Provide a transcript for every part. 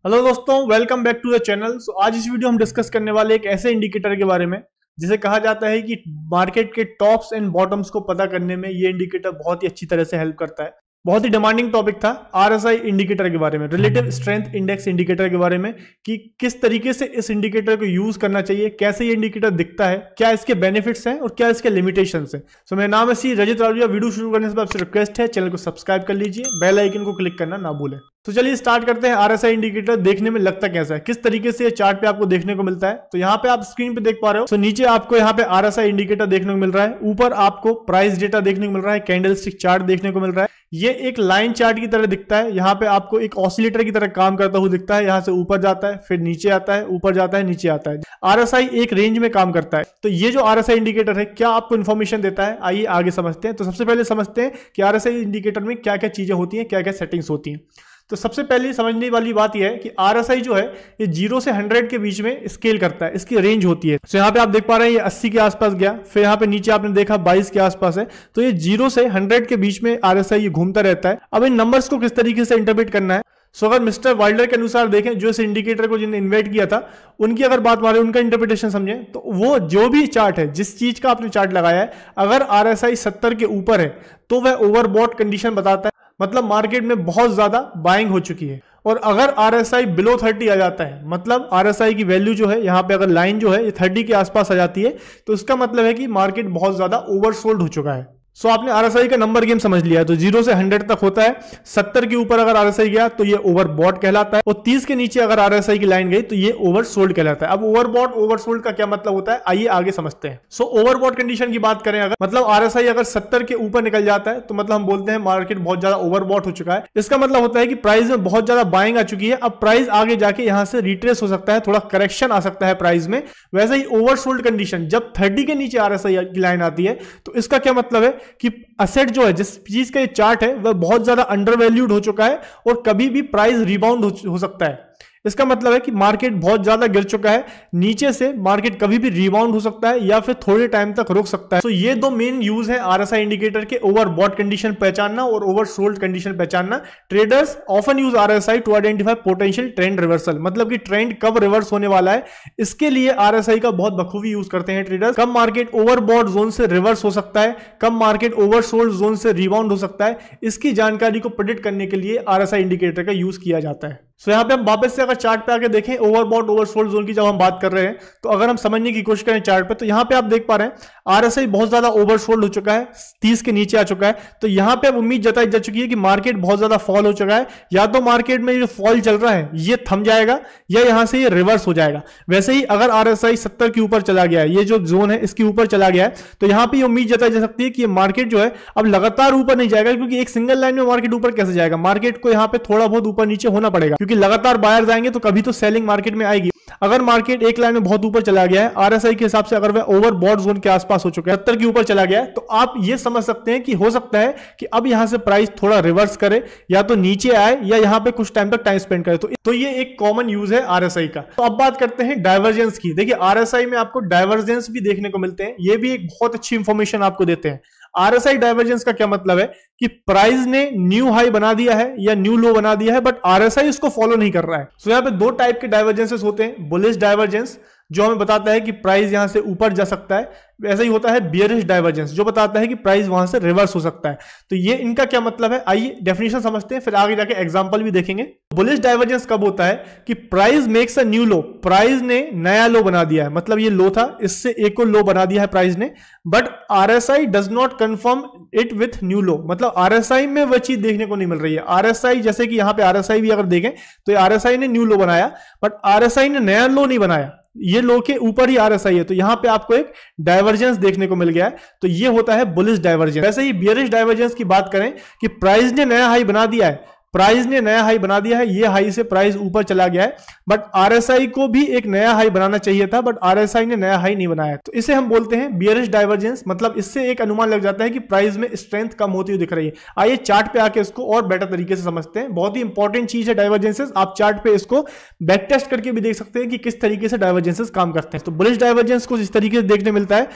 Hello दोस्तों, welcome back to the channel. आज इस वीडियो हम डिस्कस करने वाले एक ऐसे इंडिकेटर के बारे में जिसे कहा जाता है कि मार्केट के टॉप्स एंड बॉटम्स को पता करने में ये इंडिकेटर बहुत ही अच्छी तरह से हेल्प करता है। बहुत ही डिमांडिंग टॉपिक था आरएसआई इंडिकेटर के बारे में, रिलेटिव स्ट्रेंथ इंडेक्स इंडिकेटर के बारे में, कि किस तरीके से इस इंडिकेटर को यूज करना चाहिए, कैसे ये इंडिकेटर दिखता है, क्या इसके बेनिफिट्स हैं और क्या इसके लिमिटेशंस हैं। सो मेरा नाम है सी रजत रावलिया। वीडियो शुरू करने से आपसे रिक्वेस्ट है चैनल को सब्सक्राइब कर लीजिए, बेल आइकन को क्लिक करना ना भूलें। तो चलिए स्टार्ट करते हैं। आरएसआई इंडिकेटर देखने में लगता कैसा है, किस तरीके से ये चार्ट पे आपको देखने को मिलता है। तो यहाँ पे आप स्क्रीन पे देख पा रहे हो। तो नीचे आपको यहाँ पे आरएसआई इंडिकेटर देखने को मिल रहा है, ऊपर आपको प्राइस डेटा देखने को मिल रहा है, कैंडलस्टिक चार्ट देखने को मिल रहा है। ये एक लाइन चार्ट की तरह दिखता है। यहाँ पे आपको एक ऑसिलेटर की तरह काम करता हुआ दिखता है। यहाँ से ऊपर जाता है, फिर नीचे आता है, ऊपर जाता है, नीचे आता है। आरएसआई एक रेंज में काम करता है। तो ये जो आरएसआई इंडिकेटर है क्या आपको इन्फॉर्मेशन देता है, आइए आगे समझते हैं। तो सबसे पहले समझते हैं कि आरएसआई इंडिकेटर में क्या क्या चीजें होती हैं, क्या क्या सेटिंग्स होती हैं। तो सबसे पहले समझने वाली बात यह है कि आरएसआई जो है ये 0 से 100 के बीच में स्केल करता है, इसकी रेंज होती है। तो यहाँ पे आप देख पा रहे हैं ये 80 के आसपास गया, फिर यहाँ पे नीचे आपने देखा 22 के आसपास है। तो ये 0 से 100 के बीच में आरएसआई ये घूमता रहता है। अब इन नंबर्स को किस तरीके से इंटरप्रेट करना है। सो अगर मिस्टर वाइल्डर के अनुसार देखें, जो इस इंडिकेटर को जिन्हें इन्वेंट किया था, उनकी अगर बात मारे, उनका इंटरप्रिटेशन समझें, तो वो जो भी चार्ट है, जिस चीज का आपने चार्ट लगाया है, अगर आरएसआई 70 के ऊपर है तो वह ओवरबॉट कंडीशन बताता है, मतलब मार्केट में बहुत ज्यादा बाइंग हो चुकी है। और अगर आरएसआई बिलो 30 आ जाता है, मतलब आरएसआई की वैल्यू जो है यहाँ पे अगर लाइन जो है ये 30 के आसपास आ जाती है, तो इसका मतलब है कि मार्केट बहुत ज्यादा ओवरसोल्ड हो चुका है। सो आपने आरएसआई का नंबर गेम समझ लिया। तो 0 से 100 तक होता है, 70 के ऊपर अगर आरएसआई गया तो ये ओवरबॉट कहलाता है, और 30 के नीचे अगर आरएसआई की लाइन गई तो ये ओवरसोल्ड कहलाता है। अब ओवरबॉट ओवरसोल्ड का क्या मतलब होता है, आइए आगे समझते हैं। सो ओवरबॉट कंडीशन की बात करें, अगर मतलब आरएसआई अगर 70 के ऊपर निकल जाता है तो मतलब हम बोलते हैं मार्केट बहुत ज्यादा ओवरबॉट हो चुका है। इसका मतलब होता है कि प्राइस में बहुत ज्यादा बाइंग आ चुकी है। अब प्राइस आगे जाके यहां से रिट्रेस हो सकता है, थोड़ा करेक्शन आ सकता है प्राइस में। वैसे ही ओवरसोल्ड कंडीशन जब 30 के नीचे आरएसआई की लाइन आती है तो इसका क्या मतलब है कि असेट जो है, जिस चीज का ये चार्ट है, वह बहुत ज्यादा अंडर वैल्यूड हो चुका है और कभी भी प्राइस रिबाउंड हो सकता है। इसका मतलब है कि मार्केट बहुत ज्यादा गिर चुका है, नीचे से मार्केट कभी भी रिबाउंड हो सकता है या फिर थोड़े टाइम तक रुक सकता है। तो ये दो मेन यूज है आरएसआई इंडिकेटर के, ओवरबॉट कंडीशन पहचानना और ओवरसोल्ड कंडीशन पहचानना। Traders often use RSI to identify potential trend reversal, मतलब कि ट्रेंड कब रिवर्स होने वाला है, इसके लिए आरएसआई का बहुत बखूबी यूज करते हैं ट्रेडर्स। कब मार्केट ओवरबॉट जोन से रिवर्स हो सकता है, कब मार्केट ओवरसोल्ड जोन से रिबाउंड हो सकता है, इसकी जानकारी को प्रेडिक्ट करने के लिए आरएसआई इंडिकेटर का यूज किया जाता है। सो यहाँ पे हम वापस से अगर चार्ट पे आके देखें ओवरबॉट ओवरसोल्ड जोन की जब हम बात कर रहे हैं, तो अगर हम समझने की कोशिश करें चार्ट पे, तो यहाँ पे आप देख पा रहे हैं आरएसआई बहुत ज्यादा ओवरसोल्ड हो चुका है, 30 के नीचे आ चुका है। तो यहाँ पे अब उम्मीद जताई जा चुकी है कि मार्केट बहुत ज्यादा फॉल हो चुका है। या तो मार्केट में जो फॉल चल रहा है ये थम जाएगा या यहाँ से ये रिवर्स हो जाएगा। वैसे ही अगर आरएसआई 70 के ऊपर चला गया है, ये जो जोन है इसके ऊपर चला गया है, तो यहाँ पे उम्मीद जताई जा सकती है कि मार्केट जो है अब लगातार ऊपर नहीं जाएगा, क्योंकि एक सिंगल लाइन में मार्केट ऊपर कैसे जाएगा, मार्केट को यहाँ पे थोड़ा बहुत ऊपर नीचे होना पड़ेगा, क्योंकि लगातार बायर जाएंगे तो कभी तो सेलिंग मार्केट में आएगी। अगर मार्केट एक लाइन में बहुत ऊपर चला गया है आरएसआई के हिसाब से, अगर वह ओवरबॉट जोन के आसपास हो चुका है, 70 के ऊपर चला गया है, तो आप ये समझ सकते हैं कि हो सकता है कि अब यहां से प्राइस थोड़ा रिवर्स करे, या तो नीचे आए या यहां पे कुछ टाइम तक टाइम स्पेंड करे। तो ये एक कॉमन यूज है आरएसआई का। तो अब बात करते हैं डाइवर्जेंस की। देखिए आरएसआई में आपको डाइवर्जेंस भी देखने को मिलते हैं, ये भी एक बहुत अच्छी इंफॉर्मेशन आपको देते हैं। आरएसआई डाइवर्जेंस का क्या मतलब है कि प्राइस ने न्यू हाई बना दिया है या न्यू लो बना दिया है, बट आरएसआई इसको फॉलो नहीं कर रहा है। सो यहाँ पे दो टाइप के डाइवर्जेंसेस होते हैं। बुलिश डाइवर्जेंस जो हमें बताता है कि प्राइस यहां से ऊपर जा सकता है, वैसा ही होता है बियरिश डाइवर्जेंस जो बताता है कि प्राइस वहां से रिवर्स हो सकता है। तो ये इनका क्या मतलब है, आइए डेफिनेशन समझते हैं, फिर आगे जाके एग्जांपल भी देखेंगे। बुलिश डाइवर्जेंस कब होता है कि price makes a new low, price ने नया लो बना दिया है, मतलब ये लो था, इससे एक और लो बना दिया है प्राइस ने, but RSI does not confirm it with new low, मतलब आरएसआई में वह चीज देखने को नहीं मिल रही है। आरएसआई जैसे कि यहां पे आरएसआई भी अगर देखें तो आरएसआई ने न्यू लो बनाया, बट आरएसआई ने नया लो नहीं बनाया, ये लो के ऊपर ही आरएसआई है। तो यहां पे आपको एक डाइवर्जेंस देखने को मिल गया है, तो ये होता है बुलिश डाइवर्जेंस। वैसे ही बियरिश डाइवर्जेंस की बात करें कि प्राइस ने नया हाई बना दिया है, प्राइस ने नया हाई बना दिया है, ये हाई से प्राइस ऊपर चला गया है, बट आरएसआई को भी एक नया हाई बनाना चाहिए था, बट आरएसआई ने नया हाई नहीं बनाया। तो इसे हम बोलते हैं बियरिश डाइवर्जेंस। मतलब इससे एक अनुमान लग जाता है कि प्राइस में स्ट्रेंथ कम होती हुई दिख रही है। आइए चार्ट पे आके इसको और बेटर तरीके से समझते हैं। बहुत ही इंपॉर्टेंट चीज है डाइवर्जेंसेस। आप चार्ट पे इसको बैक टेस्ट करके भी देख सकते हैं कि किस तरीके से डाइवर्जेंसेस काम करते हैं। तो बुलिश डाइवर्जेंस को इस तरीके से देखने मिलता है,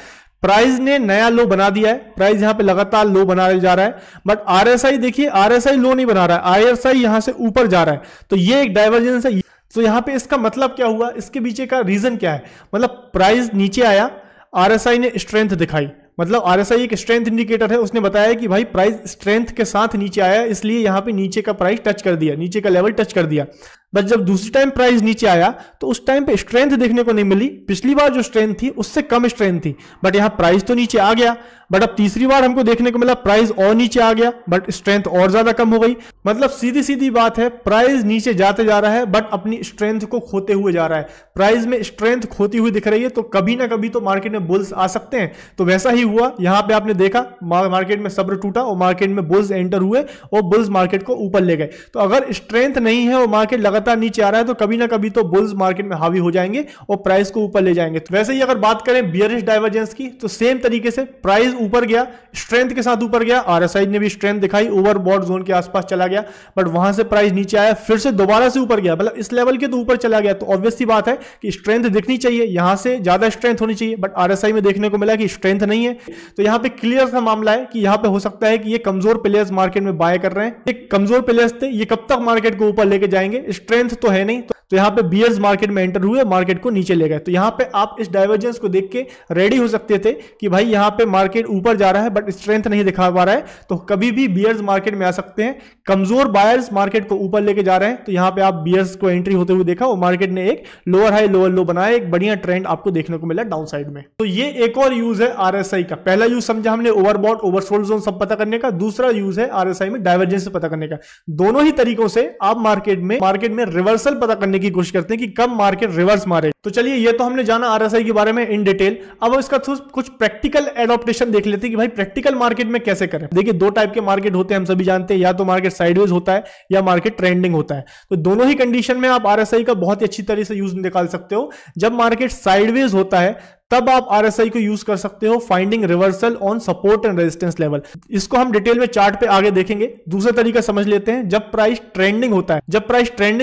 प्राइस ने नया लो बना दिया है, प्राइस यहां पे लगातार लो बना जा रहा है, बट आरएसआई देखिए आरएसआई लो नहीं बना रहा है, आरएसआई यहां से ऊपर जा रहा है, तो ये एक डाइवर्जेंस है। तो यहाँ पे इसका मतलब क्या हुआ, इसके पीछे का रीजन क्या है, मतलब प्राइस नीचे आया, आरएसआई ने स्ट्रेंथ दिखाई, मतलब आरएसआई एक स्ट्रेंथ इंडिकेटर है, उसने बताया कि भाई प्राइस स्ट्रेंथ के साथ नीचे आया, इसलिए यहां पे नीचे का प्राइस टच कर दिया, नीचे का लेवल टच कर दिया। बट जब दूसरी टाइम प्राइस नीचे आया तो उस टाइम पे स्ट्रेंथ देखने को नहीं मिली, पिछली बार जो स्ट्रेंथ थी उससे कम स्ट्रेंथ थी, बट यहां प्राइस तो नीचे आ गया। बट अब तीसरी बार हमको देखने को मिला प्राइस और नीचे आ गया, बट स्ट्रेंथ और ज्यादा कम हो गई। मतलब सीधी सीधी बात है, प्राइस नीचे जाते जा रहा है बट अपनी स्ट्रेंथ को खोते हुए जा रहा है। प्राइस में स्ट्रेंथ खोती हुई दिख रही है, तो कभी ना कभी तो मार्केट में बुल्स आ सकते हैं। तो वैसा ही हुआ, यहां पे आपने देखा मार्केट में सब्र टूटा और मार्केट में बुल्स एंटर हुए और बुल्स मार्केट को ऊपर ले गए। तो अगर स्ट्रेंथ नहीं है और मार्केट लगातार नीचे आ रहा है तो कभी ना कभी तो बुल्स मार्केट में हावी हो जाएंगे और प्राइस को ऊपर ले जाएंगे। तो वैसे ही अगर बात करें बियरिश डाइवर्जेंस की, तो सेम तरीके से प्राइस ऊपर गया, स्ट्रेंथ के साथ ऊपर गया, आरएसआई ने भी स्ट्रेंथ दिखाई, ओवरबॉट जोन के आसपास चला गया, बट वहां से प्राइस नीचे आया, फिर से दोबारा से ऊपर गया, मतलब इस लेवल के तो ऊपर चला गया। तो ऑब्वियस सी बात है कि स्ट्रेंथ दिखनी चाहिए, यहां से ज्यादा स्ट्रेंथ होनी चाहिए, बट आरएसआई में देखने को मिला कि स्ट्रेंथ नहीं है। तो यहां पे क्लियर सा मामला है कि यहां पे हो सकता है कि ये कमजोर प्लेयर्स मार्केट में बाय कर रहे हैं। ये कमजोर प्लेयर्स थे, ये कब तक मार्केट को ऊपर लेके जाएंगे, स्ट्रेंथ तो है नहीं। तो यहां पे बियर्स मार्केट में एंटर हुए, मार्केट को नीचे ले गए। तो यहां पे आप इस डाइवर्जेंस को देख के रेडी हो सकते थे कि भाई यहां पे मार्केट ऊपर जा रहा है बट स्ट्रेंथ नहीं दिखा पा रहा है, तो कभी भी बियर्स मार्केट में आ सकते हैं। कमजोर बायर्स मार्केट को ऊपर लेके जा रहे हैं, तो यहां पे आप बियर्स को एंट्री होते हुए देखा और मार्केट ने एक लोअर हाई लोअर लो बनाया, एक बढ़िया ट्रेंड आपको देखने को मिला डाउन साइड में। तो ये एक और यूज है आरएसआई का। पहला यूज समझा हमने ओवरबॉट ओवरसोल्ड जोन सब पता करने का, दूसरा यूज है आरएसआई में डाइवर्जेंस पता करने का। दोनों ही तरीकों से आप मार्केट में रिवर्सल पता करने की कोशिश करते हैं कि कब मार्केट रिवर्स मारे। तो चलिए ये तो हमने जाना आरएसआई के बारे में इन डिटेल। अब इसका कुछ प्रैक्टिकल एडॉप्टेशन देख लेते हैं कि भाई प्रैक्टिकल मार्केट में कैसे करें। देखिए दो टाइप के मार्केट होते हैं, हम सभी जानते हैं, या तो मार्केट साइडवेज होता है या मार्केट ट्रेंडिंग होता है। तो दोनों ही कंडीशन में आप आरएसआई का बहुत ही अच्छी तरह से यूज निकाल सकते हो। जब मार्केट साइडवेज होता है तब आप आरएसआई को यूज कर सकते हो finding reversal on support and resistance level. इसको हम डिटेल में चार्ट पे आगे देखेंगे। दूसरा तरीका समझ लेते हैं, जब प्राइस ट्रेंडिंग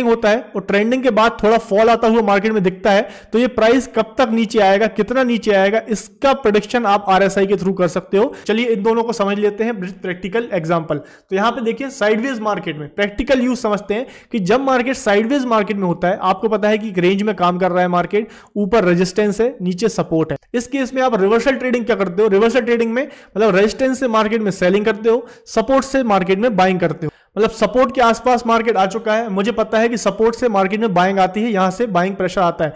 होता है और ट्रेंडिंग के बाद थोड़ा फॉल आता हुआ मार्केट में दिखता है, तो ये प्राइस कब तक नीचे आएगा, कितना नीचे आएगा, इसका प्रेडिक्शन आप आरएसआई के थ्रू कर सकते हो। चलिए इन दोनों को समझ लेते हैं प्रैक्टिकल एग्जांपल। तो यहां पे देखिए साइडवेज मार्केट में प्रैक्टिकल यूज समझते हैं कि जब मार्केट साइडवेज मार्केट में होता है, आपको पता है कि एक रेंज में काम कर रहा है मार्केट, ऊपर रेजिस्टेंस है, नीचे सपोर्ट है। इस केस में आप रिवर्सल ट्रेडिंग क्या करते हो, रिवर्सल ट्रेडिंग में मतलब रेजिस्टेंस से मार्केट में सेलिंग करते हो, सपोर्ट से मार्केट में बाइंग करते हो। मतलब सपोर्ट के आसपास मार्केट आ चुका है, मुझे पता है कि सपोर्ट से मार्केट में बाइंग आती है, यहां से बाइंग प्रेशर आता है,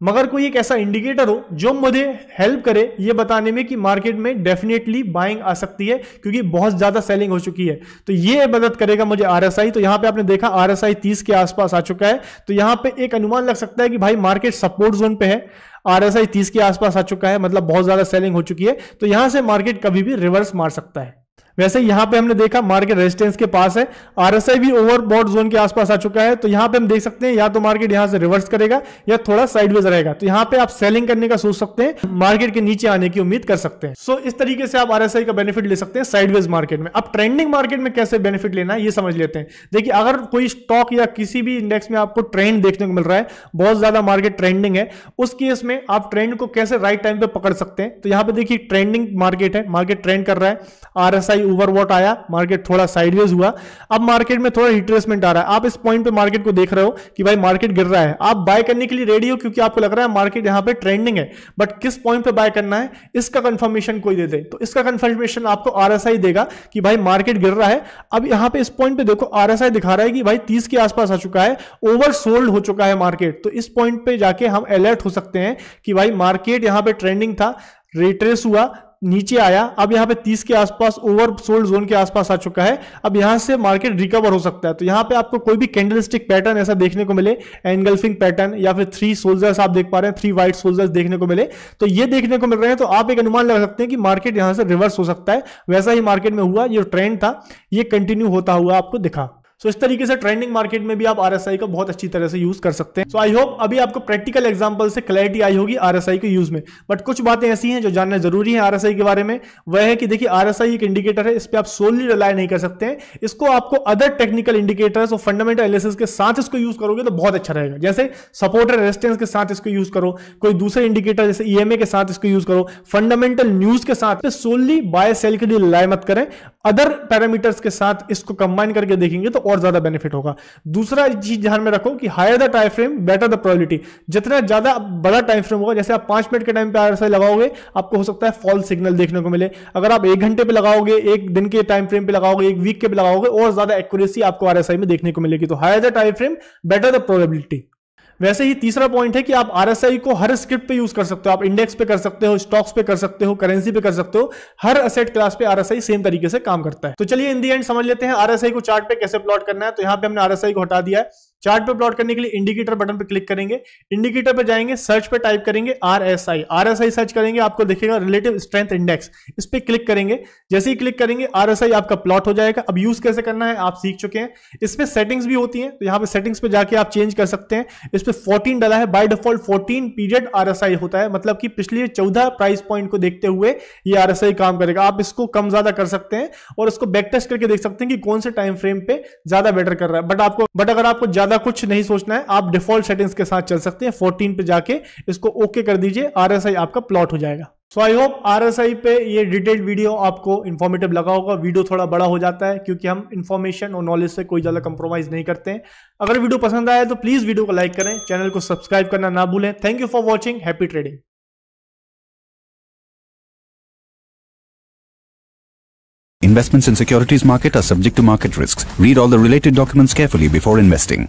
मगर कोई एक ऐसा इंडिकेटर हो जो मुझे हेल्प करे ये बताने में कि मार्केट में डेफिनेटली बाइंग आ सकती है क्योंकि बहुत ज्यादा सेलिंग हो चुकी है। तो ये मदद करेगा मुझे आरएसआई। तो यहां पे आपने देखा आरएसआई 30 के आसपास आ चुका है, तो यहां पे एक अनुमान लग सकता है कि भाई मार्केट सपोर्ट जोन पे है, आरएसआई 30 के आसपास आ चुका है, मतलब बहुत ज्यादा सेलिंग हो चुकी है, तो यहां से मार्केट कभी भी रिवर्स मार सकता है। वैसे यहां पे हमने देखा मार्केट रेजिस्टेंस के पास है, आरएसआई भी ओवरबॉट जोन के आसपास आ चुका है, तो यहां पे हम देख सकते हैं या तो मार्केट यहां से रिवर्स करेगा या थोड़ा साइडवेज रहेगा। तो यहां पे आप सेलिंग करने का सोच सकते हैं, मार्केट के नीचे आने की उम्मीद कर सकते हैं। सो इस तरीके से आप आरएसआई का बेनिफिट ले सकते हैं साइडवेज मार्केट में। अब ट्रेंडिंग मार्केट में कैसे बेनिफिट लेना है ये समझ लेते हैं। देखिए अगर कोई स्टॉक या किसी भी इंडेक्स में आपको ट्रेंड देखने को मिल रहा है, बहुत ज्यादा मार्केट ट्रेंडिंग है, उस केस में आप ट्रेंड को कैसे राइट टाइम पे पकड़ सकते हैं। तो यहां पे देखिए ट्रेंडिंग मार्केट है, मार्केट ट्रेंड कर रहा है, आरएसआई ओवरबॉट आया, मार्केट थोड़ा साइडवेज हुआ, अब मार्केट में थोड़ा रिट्रेसमेंट आ रहा है। आप इस पॉइंट पे मार्केट को देख रहे हो कि भाई मार्केट गिर रहा है, आप बाय करने के लिए रेडी हो क्योंकि आपको लग रहा है मार्केट यहां पे ट्रेंडिंग है, बट किस पॉइंट पे बाय करना है इसका कंफर्मेशन कोई दे दे। तो इसका कंफर्मेशन आपको आरएसआई देगा कि भाई मार्केट गिर रहा है। अब यहां पे इस पॉइंट पे देखो आरएसआई दिखा रहा है कि भाई 30 के आसपास आ चुका है, ओवर सोल्ड हो चुका है मार्केट। तो इस पॉइंट पे जाके हम अलर्ट हो सकते हैं कि भाई मार्केट यहां पे ट्रेंडिंग था, रिट्रेस हुआ, नीचे आया, अब यहां पे 30 के आसपास ओवर सोल्ड जोन के आसपास आ चुका है, अब यहां से मार्केट रिकवर हो सकता है। तो यहां पे आपको कोई भी कैंडलस्टिक पैटर्न ऐसा देखने को मिले, एंगल्फिंग पैटर्न या फिर 3 सोल्जर्स आप देख पा रहे हैं, 3 व्हाइट सोल्जर्स देखने को मिले, तो ये देखने को मिल रहे हैं, तो आप एक अनुमान लगा सकते हैं कि मार्केट यहां से रिवर्स हो सकता है। वैसा ही मार्केट में हुआ, ये ट्रेंड था ये कंटिन्यू होता हुआ आपको दिखा। सो इस तरीके से ट्रेंडिंग मार्केट में भी आप आरएसआई का बहुत अच्छी तरह से यूज कर सकते हैं। सो आई होप अभी आपको प्रैक्टिकल एग्जांपल से क्लैरिटी आई होगी आरएसआई के यूज में। बट कुछ बातें ऐसी हैं जो जानना जरूरी है आरएसआई के बारे में, वह है कि देखिए आरएसआई एक इंडिकेटर है, इस पे आप सोलली रिलाय नहीं कर सकते हैं, इसको आपको अदर टेक्निकल इंडिकेटर्स और फंडामेंटल एनालिसिस के साथ इसको यूज करोगे तो बहुत अच्छा रहेगा। जैसे सपोर्ट एंड रेजिस्टेंस के साथ इसको यूज करो, कोई दूसरे इंडिकेटर जैसे ईएमए के साथ इसको यूज करो, फंडामेंटल न्यूज के साथ सोलली बाय सेल के लिए रिलाय मत करें, अदर पैरामीटर्स के साथ इसको कंबाइन करके देखेंगे तो और ज्यादा बेनिफिट होगा। दूसरा चीज ध्यान में रखो कि higher the time frame better the probability. जितना ज्यादा बड़ा टाइम फ्रेम होगा, जैसे आप 5 मिनट के टाइम पे RSI लगाओगे, आपको हो सकता है फॉल्स सिग्नल देखने को मिले। अगर आप 1 घंटे पे लगाओगे, 1 दिन के टाइम फ्रेम पे लगाओगे, 1 वीक के पे लगाओगे, और ज्यादा एक्यूरेसी आपको RSI में देखने को मिलेगी। तो higher the time frame better the probability. वैसे ही तीसरा पॉइंट है कि आप RSI को हर स्क्रिप्ट पे यूज कर सकते हो। आप इंडेक्स पे कर सकते हो, स्टॉक्स पे कर सकते हो, करेंसी पे कर सकते हो। हर असेट क्लास पे RSI सेम तरीके से काम करता है। तो चलिए इन दी एंड समझ लेते हैं RSI को चार्ट पे कैसे प्लॉट करना है। तो यहां पे हमने RSI को हटा दिया है। चार्ट पे प्लॉट करने के लिए इंडिकेटर बटन पे क्लिक करेंगे। इंडिकेटर पे जाएंगे, सर्च पे टाइप करेंगे RSI सर्च करेंगे, आपको दिखेगा रिलेटिव स्ट्रेंथ इंडेक्स। इस पे क्लिक करेंगे। जैसे ही क्लिक करेंगे RSI आपका प्लॉट हो जाएगा। अब यूज कैसे करना है आप सीख चुके हैं। इसमें सेटिंग्स भी होती हैं, तो यहाँ पे सेटिंग्स पे जाके आप चेंज कर सकते हैं। इस पे 14 डाला है, बाय डिफॉल्ट 14 पीरियड RSI होता है, मतलब कि पिछले 14 प्राइस पॉइंट को देखते हुए ये RSI काम करेगा। आप इसको कम ज्यादा कर सकते हैं और इसको बैक टेस्ट करके देख सकते हैं कि कौन से टाइम फ्रेम पे ज्यादा बेटर कर रहा है। बट अगर आपको ज्यादा कुछ नहीं सोचना है, आप डिफॉल्ट सेटिंग्स के साथ चल सकते हैं। 14 पे जाके इसको ओके कर दीजिए, RSI आपका प्लॉट हो जाएगा। सो आई होप RSI पे ये डिटेल्ड वीडियो आपको इंफॉर्मेटिव लगा होगा। वीडियो थोड़ा बड़ा हो जाता है क्योंकि हम इंफॉर्मेशन और नॉलेज से कोई ज्यादा कंप्रोमाइज नहीं करते हैं। अगर वीडियो पसंद आया तो प्लीज वीडियो को लाइक करें, चैनल को सब्सक्राइब करना ना भूलें। Thank you for watching, happy trading. Investments in securities market are subject to market risks. Read all the related documents carefully before investing.